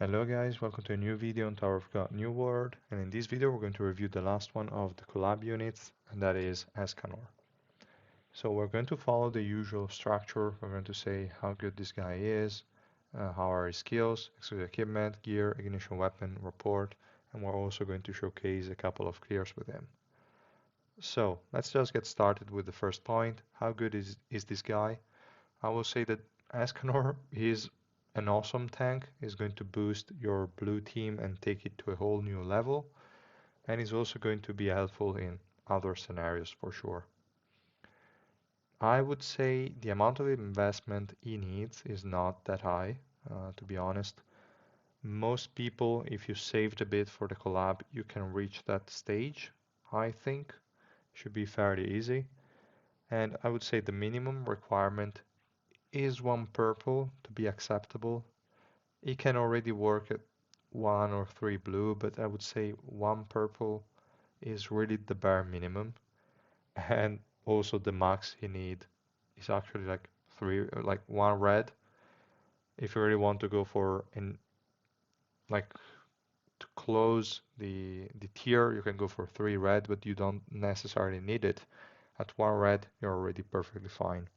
Hello guys, welcome to a new video on Tower of God New World, and in this video we're going to review the last one of the collab units, and that is Escanor. So we're going to follow the usual structure. We're going to say how good this guy is, how are his skills, exclusive equipment, gear, ignition weapon, report, and we're also going to showcase a couple of clears with him. So let's just get started with the first point. How good is this guy? I will say that Escanor is an awesome tank. He's going to boost your blue team and take it to a whole new level. And he's also going to be helpful in other scenarios for sure. I would say the amount of investment he needs is not that high, to be honest. Most people, if you saved a bit for the collab, you can reach that stage, I think. Should be fairly easy. And I would say the minimum requirement is one purple to be acceptable. It can already work at one or three blue, but I would say one purple is really the bare minimum. And also the max you need is actually like three, like one red. If you really want to go for like to close the tier, you can go for three red, but you don't necessarily need it. At one red, you're already perfectly fine.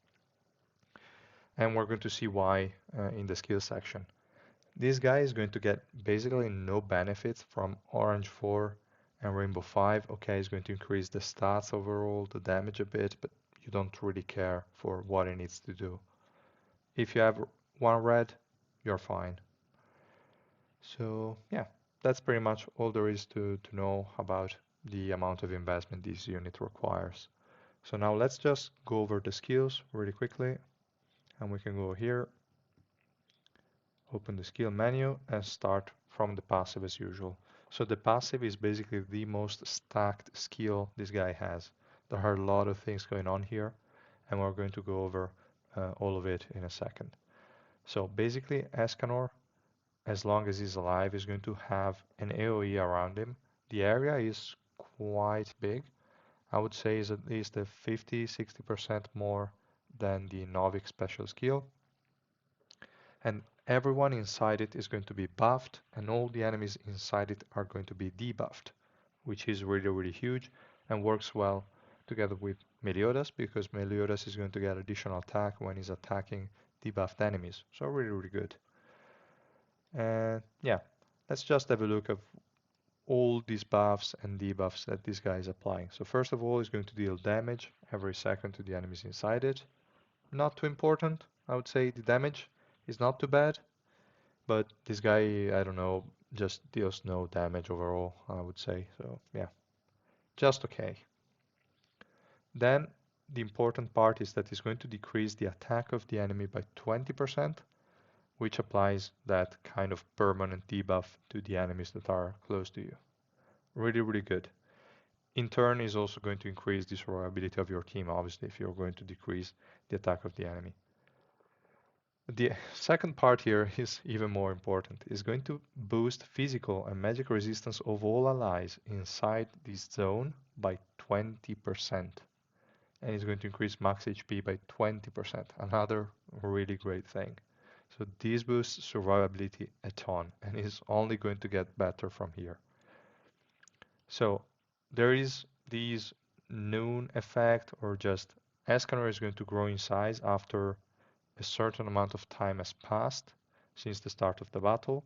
And we're going to see why in the skill section. This guy is going to get basically no benefits from Orange 4 and Rainbow 5. Okay, he's going to increase the stats overall, the damage a bit, but you don't really care for what he needs to do. If you have one red, you're fine. So yeah, that's pretty much all there is to know about the amount of investment this unit requires. So now let's just go over the skills really quickly, and we can go here, open the skill menu, and start from the passive as usual. So the passive is basically the most stacked skill this guy has. There are a lot of things going on here, and we're going to go over all of it in a second. So basically, Escanor, as long as he's alive, is going to have an AoE around him. The area is quite big. I would say is at least a 50-60% more than the Novik special skill. And everyone inside it is going to be buffed, and all the enemies inside it are going to be debuffed, which is really, really huge and works well together with Meliodas, because Meliodas is going to get additional attack when he's attacking debuffed enemies. So really, really good. And yeah, let's just have a look at all these buffs and debuffs that this guy is applying. So first of all, he's going to deal damage every second to the enemies inside it. Not too important. I would say the damage is not too bad. But this guy, I don't know, just deals no damage overall, I would say. So yeah, just okay. Then the important part is that he's going to decrease the attack of the enemy by 20%, which applies that kind of permanent debuff to the enemies that are close to you. Really, really good. In turn, is also going to increase the survivability of your team, obviously, if you're going to decrease the attack of the enemy. The second part here is even more important. It's going to boost physical and magic resistance of all allies inside this zone by 20%. And it's going to increase max HP by 20%. Another really great thing. So this boosts survivability a ton and is only going to get better from here. So there is this noon effect, or just Escanor is going to grow in size after a certain amount of time has passed since the start of the battle,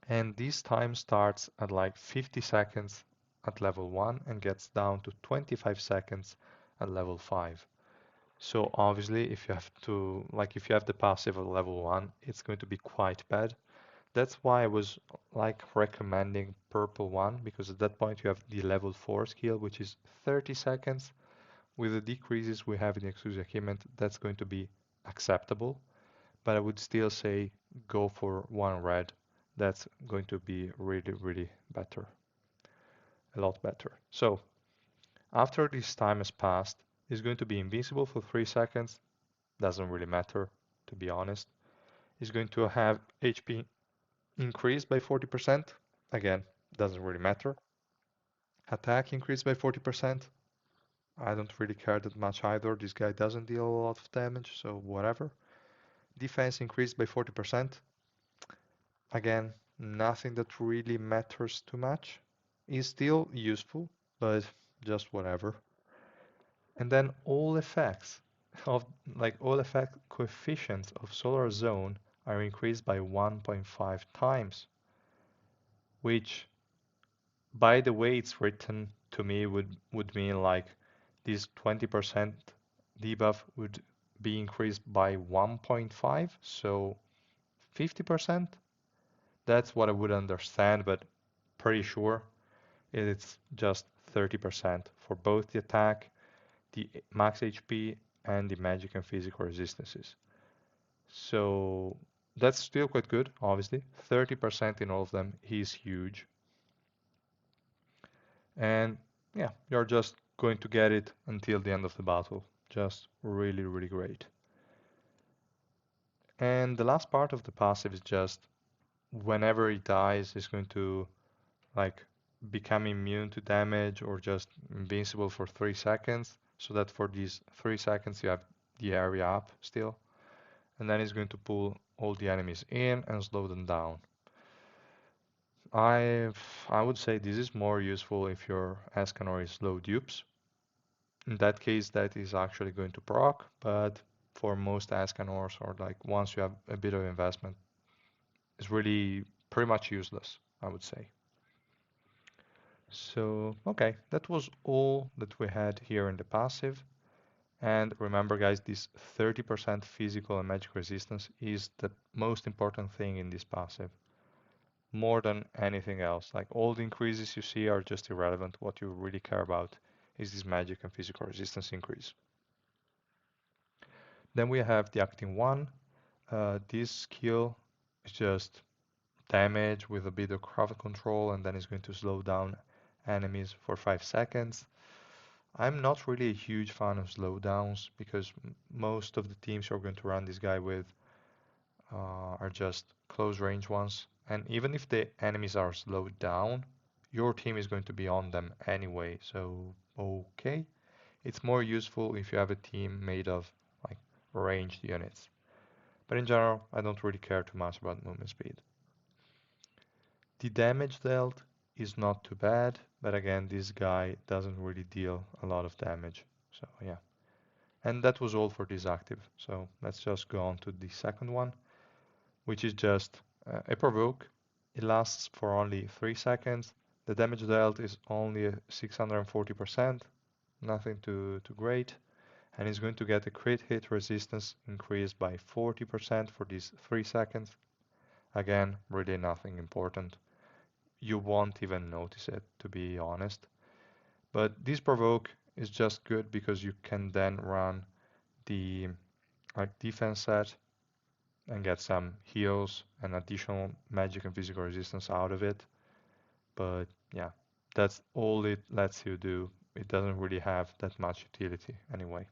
and this time starts at like 50 seconds at level 1 and gets down to 25 seconds at level 5. So obviously if you have to, like if you have the passive at level 1, it's going to be quite bad. That's why I was like recommending purple 1, because at that point you have the level 4 skill, which is 30 seconds. With the decreases we have in the exclusive achievement, that's going to be acceptable, but I would still say go for one red. That's going to be really, really better, a lot better. So after this time has passed, it's going to be invincible for 3 seconds. Doesn't really matter, to be honest. It's going to have HP increased by 40%. Again, doesn't really matter. Attack increased by 40%. I don't really care that much either. This guy doesn't deal a lot of damage, so whatever. Defense increased by 40%. Again, nothing that really matters too much. Is still useful, but just whatever. And then all effects of all effect coefficients of solar zone are increased by 1.5 times, which by the way it's written to me would mean like this 20% debuff would be increased by 1.5, so 50%. That's what I would understand, but pretty sure it's just 30% for both the attack, the max HP, and the magic and physical resistances. So that's still quite good, obviously. 30% in all of them is huge. And yeah, you're just going to get it until the end of the battle. Just really, really great. And the last part of the passive is just whenever he dies, he's going to like become immune to damage or just invincible for 3 seconds. So that for these 3 seconds you have the area up still. And then he's going to pull all the enemies in and slow them down. I I would say this is more useful if your Escanor is low dupes. In that case, that is actually going to proc, but for most Escanors or like once you have a bit of investment, it's really pretty much useless, I would say. So, okay, that was all that we had here in the passive. And remember, guys, this 30% physical and magic resistance is the most important thing in this passive, more than anything else. Like all the increases you see are just irrelevant. What you really care about is this magic and physical resistance increase. Then we have the acting one. This skill is just damage with a bit of crowd control, and then it's going to slow down enemies for 5 seconds. I'm not really a huge fan of slowdowns because most of the teams you're going to run this guy with are just close range ones. And even if the enemies are slowed down, your team is going to be on them anyway. So, okay. It's more useful if you have a team made of like ranged units. But in general, I don't really care too much about movement speed. The damage dealt is not too bad, but again, this guy doesn't really deal a lot of damage. So yeah. And that was all for this active. So let's just go on to the second one, which is just a provoke. It lasts for only 3 seconds. The damage dealt is only 640%, nothing too great. And it's going to get a crit hit resistance increased by 40% for these 3 seconds. Again, really nothing important. You won't even notice it, to be honest. But this provoke is just good because you can then run the defense set and get some heals and additional magic and physical resistance out of it. But yeah, that's all it lets you do. It doesn't really have that much utility anyway.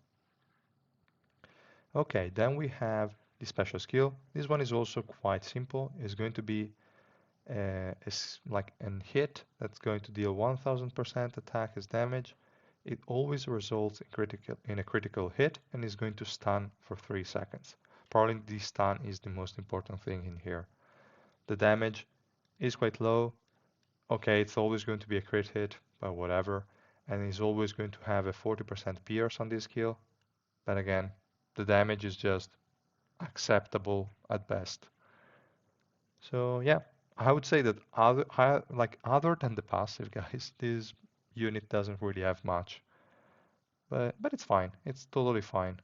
Okay, then we have the special skill. This one is also quite simple. It's going to be like an hit that's going to deal 1000% attack as damage. It always results in a critical hit and is going to stun for 3 seconds. Probably the stun is the most important thing in here. The damage is quite low. Okay, it's always going to be a crit hit, but whatever. And it's always going to have a 40% pierce on this skill. But again, the damage is just acceptable at best. So yeah, I would say that other than the passive guys, this unit doesn't really have much. But it's fine. It's totally fine.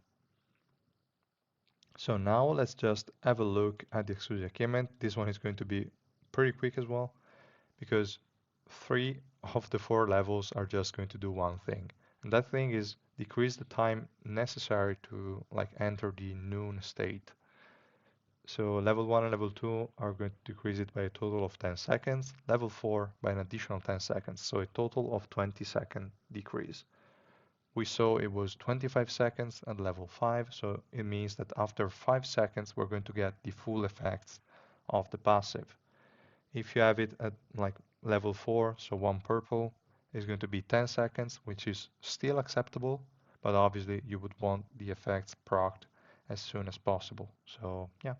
So now let's just have a look at the exclusive equipment. This one is going to be pretty quick as well because 3 of the 4 levels are just going to do one thing. And that thing is decrease the time necessary to like enter the noon state. So level 1 and level 2 are going to decrease it by a total of 10 seconds, level 4 by an additional 10 seconds, so a total of 20-second decrease. We saw it was 25 seconds at level 5, so it means that after 5 seconds we're going to get the full effects of the passive. If you have it at like level 4, so 1 purple, is going to be 10 seconds, which is still acceptable, but obviously you would want the effects procced as soon as possible. So yeah,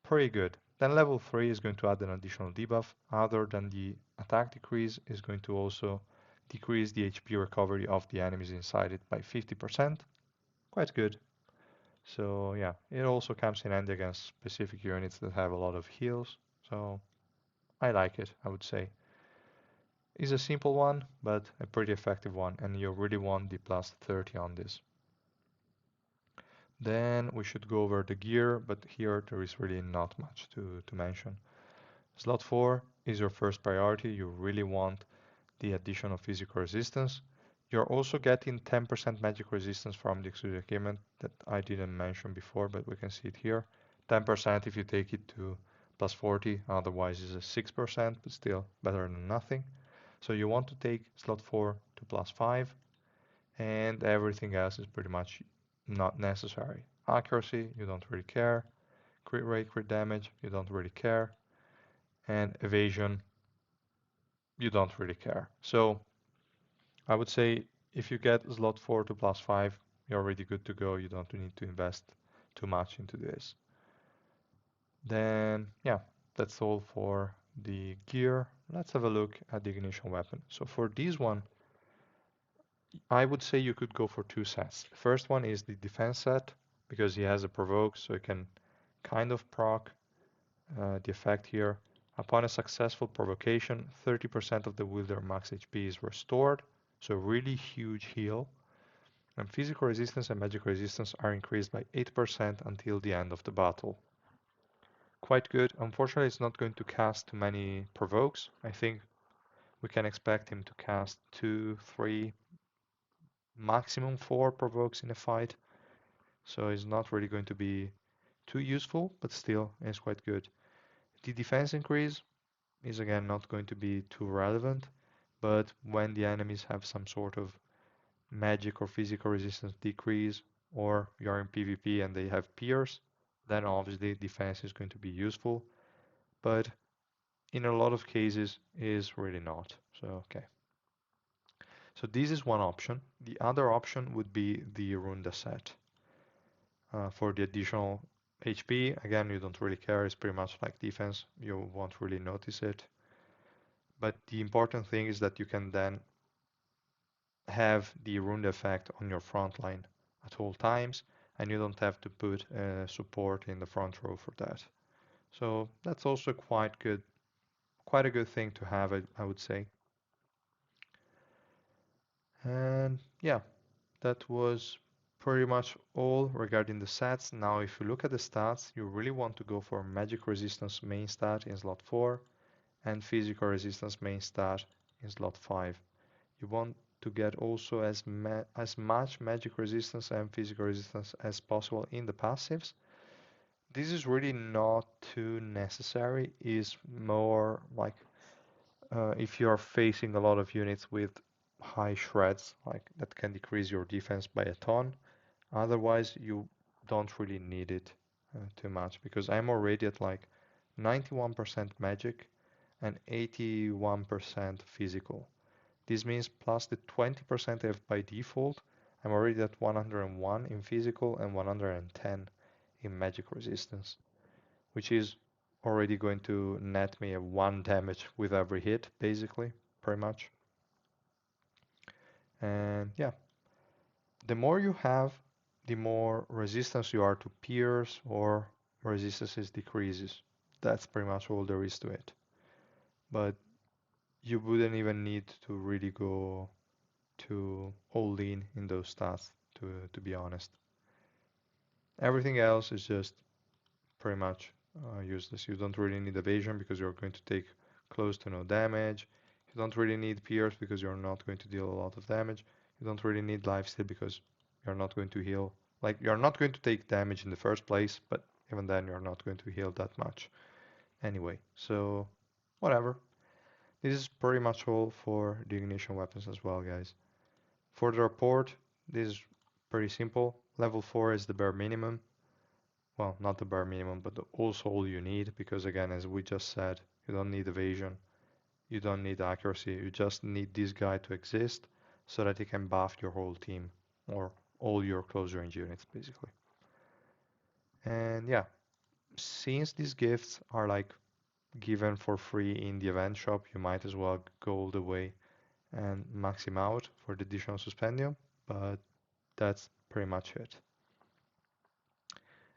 pretty good. Then level 3 is going to add an additional debuff other than the attack decrease, is going to also decrease the HP recovery of the enemies inside it by 50%. Quite good. So yeah, it also comes in handy against specific units that have a lot of heals. So I like it, I would say. It's a simple one, but a pretty effective one, and you really want the plus 30 on this. Then we should go over the gear, but here there is really not much to mention. Slot 4 is your first priority. You really want the addition of physical resistance. You're also getting 10% magic resistance from the exclusive equipment that I didn't mention before, but we can see it here. 10% if you take it to plus 40, otherwise it's a 6%, but still better than nothing. So you want to take slot 4 to plus 5, and everything else is pretty much not necessary. Accuracy, you don't really care. Crit rate, crit damage, you don't really care. And evasion, you don't really care. So I would say if you get slot 4 to plus 5, you're already good to go. You don't need to invest too much into this. Then, yeah, that's all for the gear. Let's have a look at the ignition weapon. So for this one, I would say you could go for two sets. The first one is the defense set because he has a provoke, so you can kind of proc the effect here. Upon a successful provocation, 30% of the wielder max HP is restored, so really huge heal. And physical resistance and magic resistance are increased by 8% until the end of the battle. Quite good. Unfortunately, it's not going to cast too many provokes. I think we can expect him to cast 2, 3, maximum 4 provokes in a fight. So it's not really going to be too useful, but still it's quite good. The defense increase is again not going to be too relevant, but when the enemies have some sort of magic or physical resistance decrease, or you're in PvP and they have pierce, then obviously defense is going to be useful, but in a lot of cases is really not. So okay. So this is one option. The other option would be the Runda set. For the additional HP, again, you don't really care. It's pretty much like defense. You won't really notice it. But the important thing is that you can then have the Runda effect on your front line at all times, and you don't have to put support in the front row for that. So that's also quite a good thing to have, I would say. And yeah, that was pretty much all regarding the stats. Now, if you look at the stats, you really want to go for magic resistance main stat in slot 4 and physical resistance main stat in slot 5. You want to get also as much magic resistance and physical resistance as possible in the passives. This is really not too necessary. It's more like if you are facing a lot of units with high shreds, like that can decrease your defense by a ton. Otherwise, you don't really need it too much because I'm already at like 91% magic and 81% physical. This means plus the 20% I have by default, I'm already at 101 in physical and 110 in magic resistance, which is already going to net me a 1 damage with every hit, basically, pretty much. And yeah, the more you have, the more resistance you are to pierce or resistance decreases. That's pretty much all there is to it. But you wouldn't even need to really go to all in those stats, to be honest. Everything else is just pretty much useless. You don't really need evasion because you're going to take close to no damage. You don't really need pierce because you're not going to deal a lot of damage. You don't really need lifesteal because you're not going to heal. Like, you're not going to take damage in the first place, but even then you're not going to heal that much. Anyway, so whatever. This is pretty much all for the ignition weapons as well, guys. For the report, this is pretty simple. Level 4 is the bare minimum. Well, not the bare minimum, but also all you need, because again, as we just said, you don't need evasion, you don't need accuracy, you just need this guy to exist so that he can buff your whole team or all your close range units, basically. And yeah, since these gifts are like given for free in the event shop, you might as well go all the way and max him out for the additional suspendium, but that's pretty much it.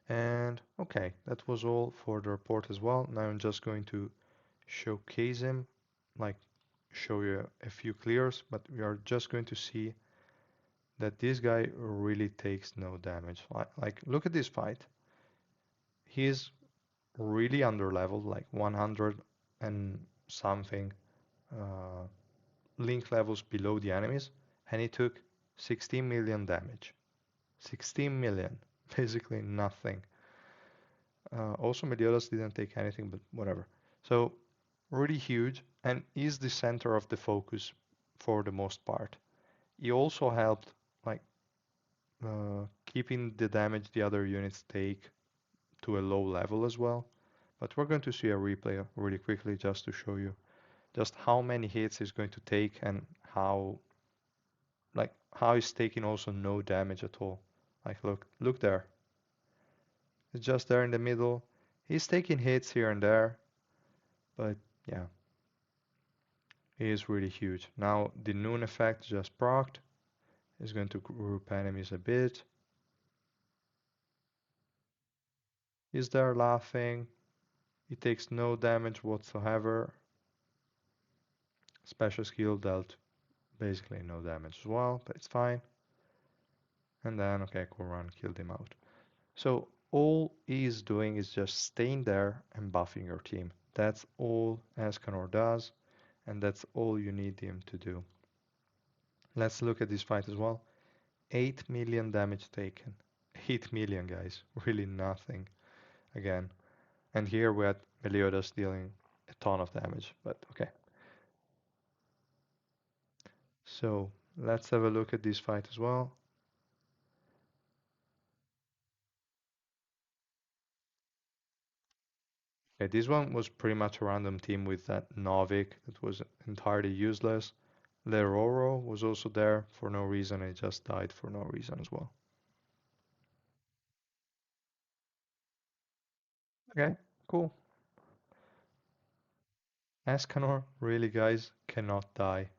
And okay, that was all for the report as well. Now I'm just going to showcase him, like show you a few clears, but we are just going to see that this guy really takes no damage. Like look at this fight. He's really under leveled, like 100 and something uh, link levels below the enemies, and he took 16 million damage. 16 million, basically nothing. Also, Meliodas didn't take anything, but whatever. So, really huge, and is the center of the focus for the most part. He also helped, like, keeping the damage the other units take to a low level as well. But we're going to see a replay really quickly just to show you just how many hits he's going to take and how he's taking also no damage at all. Like look there. It's just there in the middle. He's taking hits here and there, but yeah, he is really huge. Now the noon effect just procced is going to group enemies a bit. He's there laughing. He takes no damage whatsoever. Special skill dealt basically no damage as well, but it's fine. And then okay, cool run killed him out. So all he's doing is just staying there and buffing your team. That's all Escanor does, and that's all you need him to do. Let's look at this fight as well. 8 million damage taken. 8 million, guys. Really nothing. Again. And here we had Meliodas dealing a ton of damage, but okay. So let's have a look at this fight as well. Okay, this one was pretty much a random team with that Novik that was entirely useless. Leroro was also there for no reason. It just died for no reason as well. Okay, cool. Escanor, really guys, cannot die.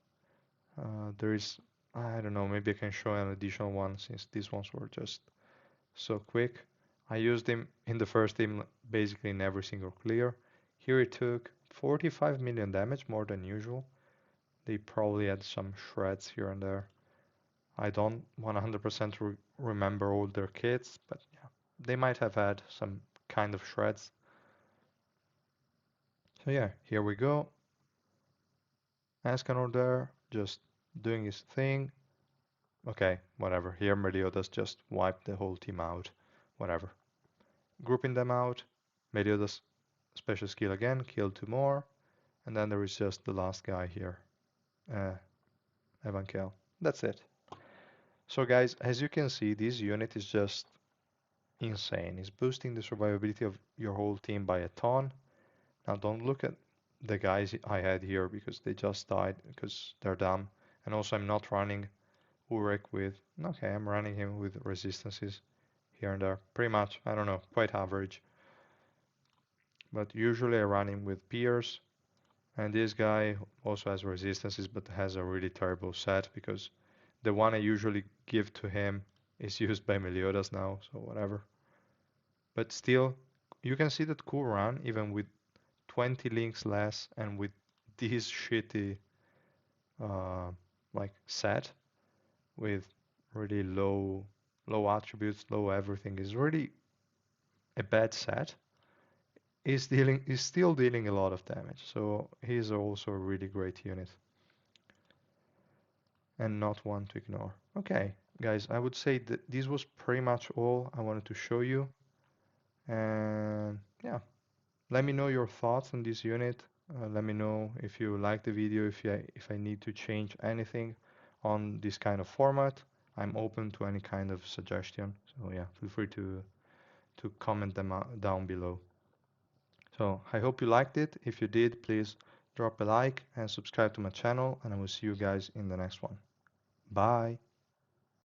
There is, I don't know, maybe I can show an additional one since these ones were just so quick. I used him in the first team basically in every single clear. Here it took 45 million damage, more than usual. They probably had some shreds here and there. I don't 100% remember all their kits, but yeah, they might have had some kind of shreds. So yeah, here we go. Escanor there, just doing his thing. Okay, whatever. Here Meliodas just wiped the whole team out. Whatever. Grouping them out. Meliodas special skill again, killed two more. And then there is just the last guy here. Uh, Evankel. That's it. So guys, as you can see, this unit is just insane. It's boosting the survivability of your whole team by a ton. Now don't look at the guys I had here because they just died because they're dumb. And also I'm not running Urek with, okay, I'm running him with resistances here and there. Pretty much, I don't know, quite average. But usually I run him with Pierce. And this guy also has resistances but has a really terrible set because the one I usually give to him is used by Meliodas now, so whatever. But still, you can see that cool run even with 20 links less and with this shitty uh, like set with really low attributes, low everything is really a bad set. Is still dealing a lot of damage, so he's also a really great unit and not one to ignore. Okay, guys, I would say that this was pretty much all I wanted to show you, and yeah, let me know your thoughts on this unit. Let me know if you like the video, if I need to change anything on this kind of format. I'm open to any kind of suggestion. So yeah, feel free to comment them down below. So I hope you liked it. If you did, please drop a like and subscribe to my channel, and I will see you guys in the next one. Bye.